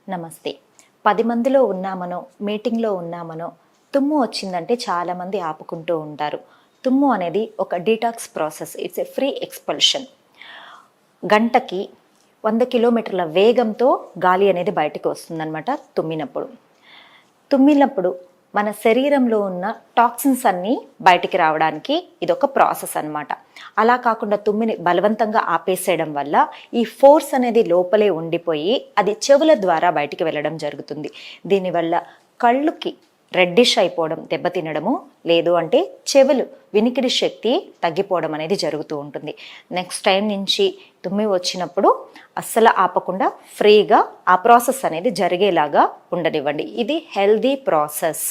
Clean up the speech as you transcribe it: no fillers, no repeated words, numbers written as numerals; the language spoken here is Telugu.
నమస్తే. 10 మందిలో ఉన్నామనో, మీటింగ్‌లో ఉన్నామనో, తుమ్ము వచ్చిందంటే చాలామంది ఆపుకుంటూ ఉంటారు. తుమ్ము అనేది ఒక detox process. It's a free expulsion. గంటకి 100 కిలోమీటర్ల వేగంతో గాలి అనేది బయటికి వస్తుందన్నమాట తుమ్మినప్పుడు మన శరీరంలో ఉన్న టాక్సిన్స్ అన్నీ బయటికి రావడానికి ఇదొక ప్రాసెస్ అన్నమాట. అలా కాకుండా తుమ్మిని బలవంతంగా ఆపేసేయడం వల్ల ఈ ఫోర్స్ అనేది లోపలే ఉండిపోయి అది చెవుల ద్వారా బయటికి వెళ్ళడం జరుగుతుంది. దీనివల్ల కళ్ళుకి రెడ్డిష్ అయిపోవడం, దెబ్బతినడము, లేదు అంటే చెవులు వినికిడి శక్తి తగ్గిపోవడం అనేది జరుగుతూ ఉంటుంది. నెక్స్ట్ టైం నుంచి తుమ్మి వచ్చినప్పుడు అస్సలు ఆపకుండా ఫ్రీగా ఆ ప్రాసెస్ అనేది జరిగేలాగా ఉండనివ్వండి. ఇది హెల్దీ ప్రాసెస్.